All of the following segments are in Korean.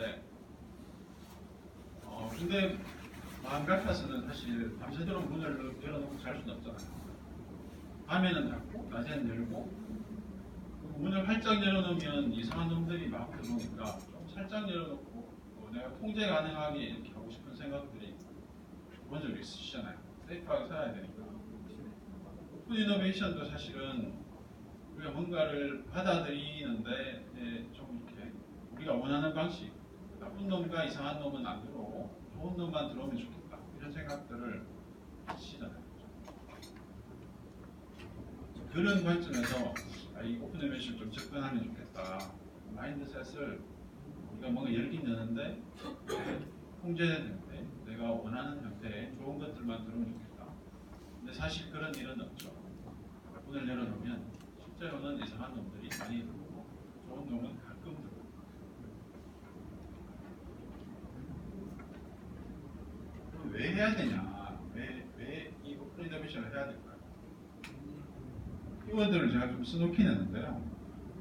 있는데 근데 마음 같아서는 사실 밤새도록 문을 열어놓고 잘 수는 없잖아요. 밤에는 닫고 낮에는 열고 문을 활짝 열어놓으면 이상한 놈들이 막 들어오니까 좀 살짝 열어놓고 내가 통제 가능하게 이렇게 하고 싶은 생각들이 기본적으로 있으시잖아요. 세이프하게 살아야 되니까. 오픈 이노베이션도 사실은 우리가 뭔가를 받아들이는데 좀 이렇게 우리가 원하는 방식, 나쁜 놈과 이상한 놈은 안 들어오고 좋은 놈만 들어오면 좋겠다 이런 생각들을 하시잖아요. 그런 관점에서 이 오픈 이노베이션 좀 접근하면 좋겠다. 마인드셋을 우리가 뭔가 열긴 여는데 통제된 형태, 내가 원하는 형태의 좋은 것들만 들어오면 좋겠다. 근데 사실 그런 일은 없죠. 문을 열어놓으면 실제로는 이상한 놈들이 많이 들어오고 좋은 놈은 가끔 들어오고. 그럼 왜 해야 되냐? 왜 이 오픈 이노베이션을 해야 될까요? 키워드를 제가 좀 써놓긴 했는데요.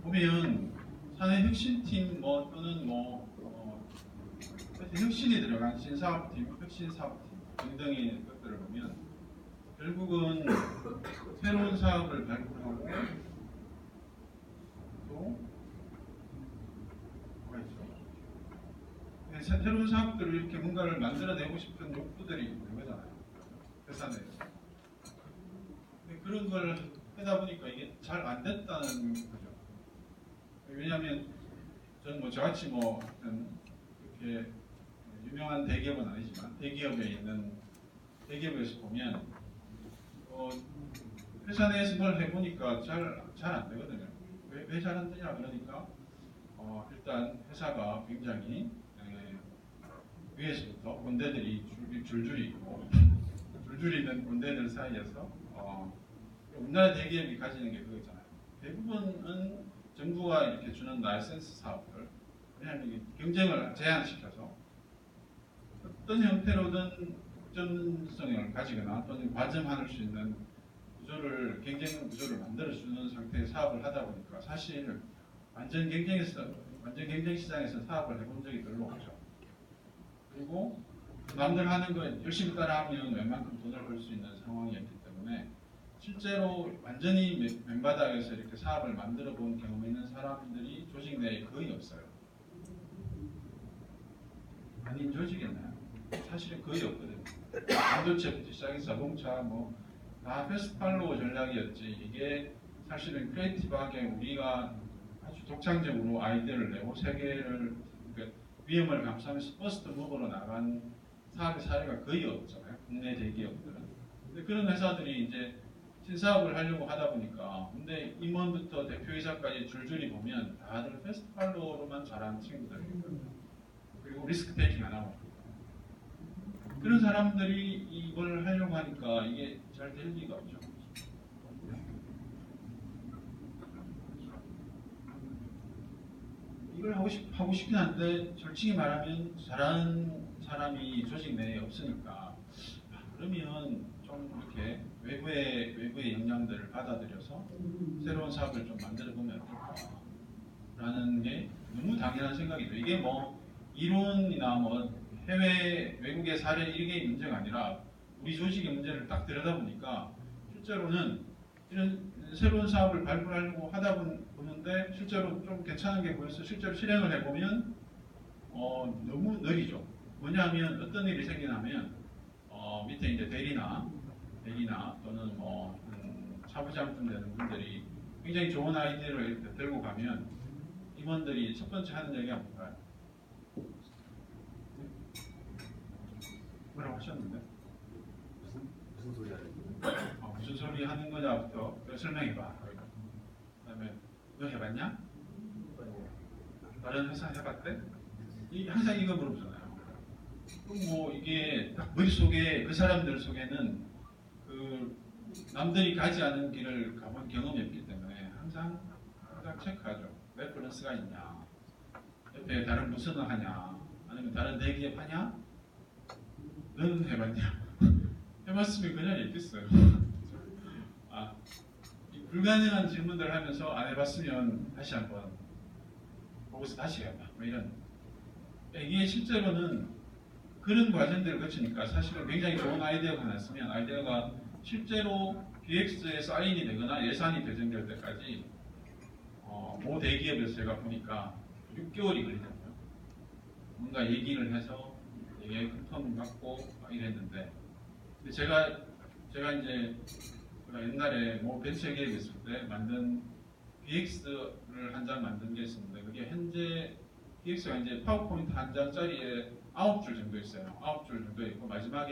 보면 사내 혁신팀 또는 혁신이 들어간 신사업팀, 혁신사업팀 등등의 것들을 보면 결국은 새로운 사업을 발굴하고 또 뭐가 있죠? 새로운 사업들을 이렇게 뭔가를 만들어내고 싶은 욕구들이 있는 거잖아요. 회사 내에서. 그런 걸 하다 보니까 이게 잘 안 됐다는 거죠. 왜냐하면 저는 저같이 이렇게 유명한 대기업은 아니지만 대기업에서 보면 회사 내에서 뭘 해보니까 잘 안 되거든요. 왜 잘 안 되냐 그러니까 일단 회사가 굉장히 위에서부터 군대들이 줄줄이 있고 줄줄이 있는 군대들 사이에서 우리나라 대기업이 가지는 게 그거잖아요. 대부분은 정부가 이렇게 주는 라이센스 사업들, 왜냐하면 경쟁을 제한시켜서 어떤 형태로든 독점성을 가지거나 또는 과점할 수 있는 경쟁 구조를 만들어주는 상태의 사업을 하다 보니까 사실 완전 경쟁 시장에서 사업을 해본 적이 별로 없죠. 그리고 남들 하는 거 열심히 따라하면 웬만큼 돈을 벌 수 있는 상황이었기 때문에 실제로 완전히 맨바닥에서 이렇게 사업을 만들어 본 경험이 있는 사람들이 조직 내에 거의 없어요. 아닌 조직이나요? 사실은 거의 없거든요. 반도체부터 시작해서 자동차 다 패스트팔로우 전략이었지. 이게 사실은 크리에이티브하게 우리가 아주 독창적으로 아이디어를 내고 세계를 위험을 감수하면서 퍼스트 무브로 나간 사업의 사례가 거의 없잖아요. 국내 대기업들은. 근데 그런 회사들이 이제 신사업을 하려고 하다 보니까 근데 임원부터 대표이사까지 줄줄이 보면 다들 패스트팔로우로만 자란 친구들이거든요. 그리고 리스크 테이킹 안 하고 그런 사람들이 이걸 하려고 하니까 이게 잘 될 리가 없죠. 이걸 하고 싶긴 한데 솔직히 말하면 잘하는 사람이 조직 내에 없으니까 그러면 좀 이렇게 외부의 영향들을 받아들여서 새로운 사업을 좀 만들어 보면 어떨까라는 게 너무 당연한 생각이죠. 이게 이론이나 해외 외국의 사례 이게 문제가 아니라 우리 조직의 문제를 딱 들여다보니까 실제로는 이런 새로운 사업을 발굴하려고 하다 보는데 실제로 좀 괜찮은 게 보여서 실제로 실행을 해보면 너무 느리죠. 뭐냐면 어떤 일이 생기냐면 밑에 이제 대리나 또는 사부장품 되는 분들이 굉장히 좋은 아이디어를 이렇게 들고 가면 임원들이 첫 번째 하는 얘기가 뭔가요? 뭐라고 하셨는데? 무슨 소리 하는 거야? 무슨 소리 하는 거냐부터 설명해봐. 그다음에 너 해봤냐? 다른 회사 해봤대? 항상 이거 물어보잖아요. 그럼 이게 딱 머릿속에 그 사람들 속에는 그 남들이 가지 않은 길을 가본 경험이 없기 때문에 항상 체크하죠. 레퍼런스가 있냐? 옆에 다른 부서는 하냐? 아니면 다른 대기업 하냐? 너는 해봤냐? 해봤으면 그냥 있겠어요. 불가능한 질문들을 하면서 안 해봤으면 다시 한번 보고서 다시 해봐. 이런 이게 실제로는 그런 과정들을 거치니까 사실은 굉장히 좋은 아이디어가 났으면 아이디어가 실제로 기획서에 사인이 되거나 예산이 배정될 때까지 모 대기업에서 제가 보니까 6개월이 걸리더라고요. 뭔가 얘기를 해서 이게 컨펌 받고 막 이랬는데 근데 제가 이제 제가 옛날에 뭐 벤처 기업에 있을 때 만든 기획서를 한 장 만든 게 있었는데 그게 현재 기획서가 이제 파워포인트 한 장짜리에 9줄 정도 있어요. 9줄 정도 있고 마지막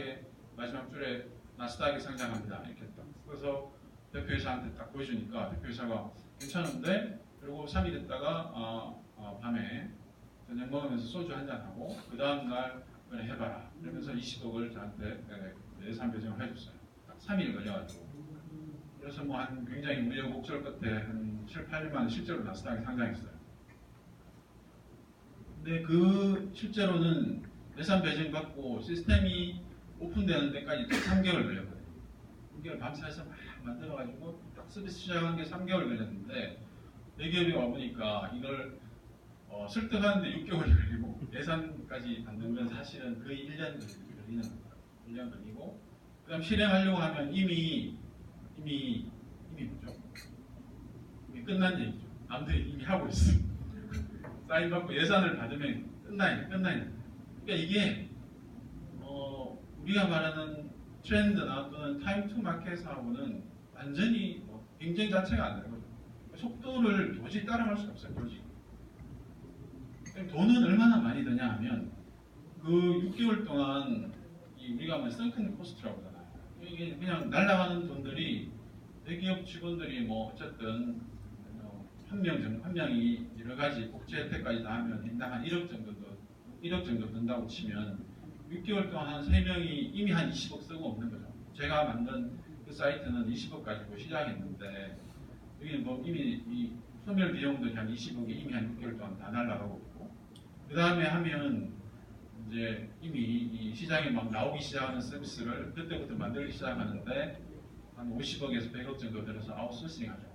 줄에 나스닥에 상장합니다. 이렇게 딱 써서 대표이사한테 딱 보여주니까 대표이사가 괜찮은데 그리고 3일 있다가 밤에 저녁 먹으면서 소주 한잔 하고 그 다음 날 그래 해봐라. 그러면서 20억을 저한테 예산 배정을 해줬어요. 딱 3일 걸려가지고. 그래서 뭐 한 굉장히 우여곡절 끝에 한 7, 8일만 실제로 나스닥에 상장했어요. 근데 그 실제로는 예산 배정 받고 시스템이 오픈되는 데까지 3개월 걸렸거든요. 3개월 밤새서 막 만들어가지고 딱 서비스 시작한 게 3개월 걸렸는데 대기업이 와보니까 이걸 설득하는데 6개월이 걸리고 예산까지 받는 건 사실은 거의 1년 걸리는 겁니다. 1년 걸리고 그 다음 실행하려고 하면 이미 뭐죠? 이미 끝난 얘기죠. 남들이 이미 하고 있어. 사인 받고 예산을 받으면 끝나야 돼. 그러니까 이게 우리가 말하는 트렌드나 또는 타임 투 마켓하고는 완전히 경쟁 자체가 안 되는 거죠. 속도를 도저히 따라갈 수가 없어요. 도저히. 돈은 얼마나 많이 드냐 하면 그 6개월 동안 우리가 뭐 선큰 코스트라고 하잖아요. 이게 그냥 날아가는 돈들이 대기업 직원들이 뭐 어쨌든 한 명이 여러 가지 복지 혜택까지 다 하면 인당 한 1억 정도 든다고 치면 6개월 동안 한 3명이 이미 한 20억 쓰고 없는 거죠. 제가 만든 그 사이트는 20억 가지고 시작했는데 여기는 뭐 이미 이 소멸 비용도 한 20억이 이미 한 6개월 동안 다 날아가고 있고 그 다음에 하면 이제 이미 이 시장에 막 나오기 시작하는 서비스를 그때부터 만들기 시작하는데 한 50억에서 100억 정도 들어서 아웃소싱하죠.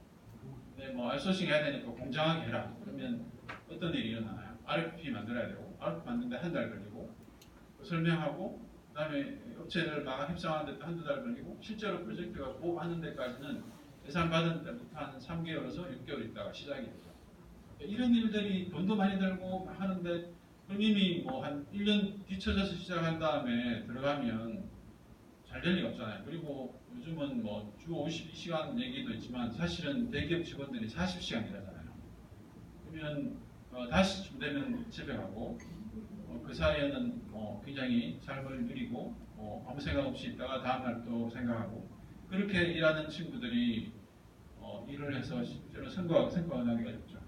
근데 뭐 아웃소싱 해야 되니까 공정하게 해라. 그러면 어떤 일이 일어나나요? RFP 만들어야 되고 RFP 만드는데 한 달 걸리고 설명하고 그다음에 업체를 막 협상하는 데 한두 달 걸리고 실제로 프로젝트가 고하는 데까지는 예산 받은 때부터 한 3개월에서 6개월 있다가 시작이 되죠. 이런 일들이 돈도 많이 들고 하는데 그럼 이미 뭐 한 1년 뒤쳐져서 시작한 다음에 들어가면 잘 될 리가 없잖아요. 그리고 요즘은 뭐 주 52시간 얘기도 있지만 사실은 대기업 직원들이 40시간 일하잖아요. 그러면 다시쯤 되면 집에 가고 그 사이에는 굉장히 삶을 누리고 아무 생각 없이 있다가 다음날 또 생각하고 그렇게 일하는 친구들이 일을 해서 실제로 성과가 나기가 어렵죠.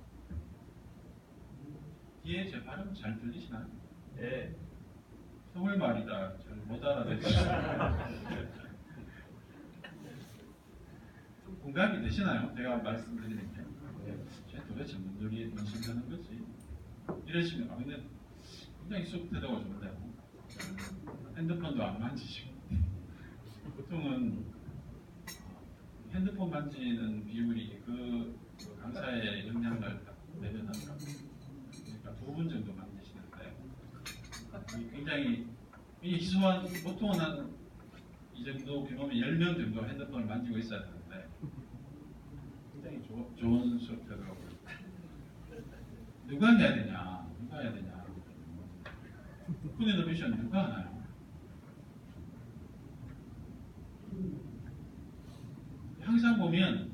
뒤에 제 발음 잘 들리시나요? 네. 서울말이다. 잘 못 알아듣시나요? 좀 공감이 되시나요? 제가 말씀드리는 게. 쟤 도대체 뭔 소리 하는 거지? 이러시면 근데 굉장히 쑥 태도가 좋은데요. 핸드폰도 안 만지시고 보통은 핸드폰 만지는 비율이 그 강사의 역량을 딱 내려놨다. 그러니까 2분 정도 만지시는데 굉장히 희소한 보통은 한 이 정도 규모면 10명 정도 핸드폰을 만지고 있어야 되는데 굉장히 좋은 수업 되더라고요. 누가 해야 되냐? 오픈 이노베이션 누가 하나요? 항상 보면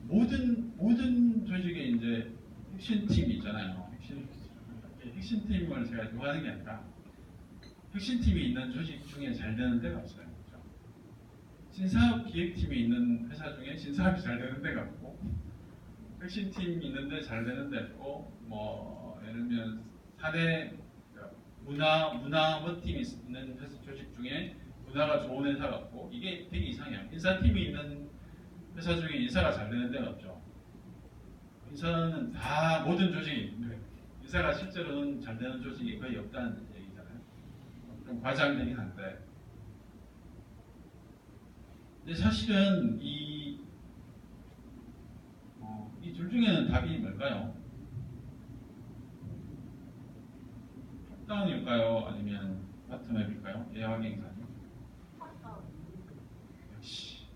모든 조직에 이제 핵심팀이 있잖아요. 핵심팀을 제가 좋아하는 게 아니라 핵심팀이 있는 조직 중에 잘 되는 데가 없어요. 그렇죠? 신사업 기획팀이 있는 회사 중에 신사업이 잘 되는 데가 없고 핵심팀이 있는데 잘 되는 데 있고 뭐 예를 들면 사내 문화 뭐 팀이 있는 회사 조직 중에 문화가 좋은 회사가 없고 이게 되게 이상해요. 인사팀이 있는 회사 중에 인사가 잘 되는 데는 없죠. 인사는 다 모든 조직이 있는데 인사가 실제로는 잘 되는 조직이 거의 없다는 얘기잖아요. 좀 과장되긴 한데 근데 사실은 이 둘 중에는 답이 뭘까요? 탑다운일까요? 아니면 바텀업일까요? 예화기 행사님. 역시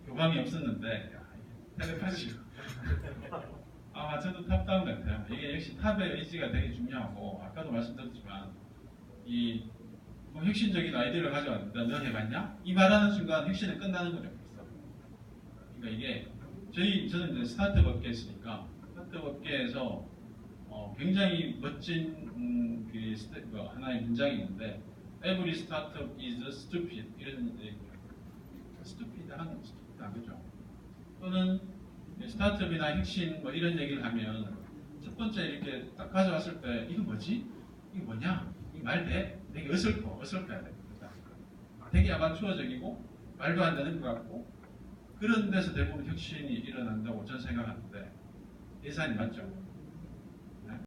교감이 없었는데 텔레파시. 아 저도 탑다운 같아요. 이게 역시 탑의 의지가 되게 중요하고 아까도 말씀드렸지만 뭐 혁신적인 아이디어를 가져왔는데 너 해봤냐? 이 말하는 순간 혁신은 끝나는 거죠. 그러니까 이게 저는 이제 스타트업 업계에 있으니까 스타트업 업계에서 굉장히 멋진 그 하나의 문장이 있는데 Every startup is stupid 이런 얘기죠. stupid한 그죠? 또는 스타트업이나 혁신 뭐 이런 얘기를 하면 첫 번째 이렇게 딱 가져왔을 때 이거 뭐지? 이거 뭐냐? 이 말 돼? 되게 어설퍼야 돼. 되게 아마추어적이고 말도 안 되는 것 같고 그런 데서 대부분 혁신이 일어난다고 저는 생각하는데 예산이 맞죠?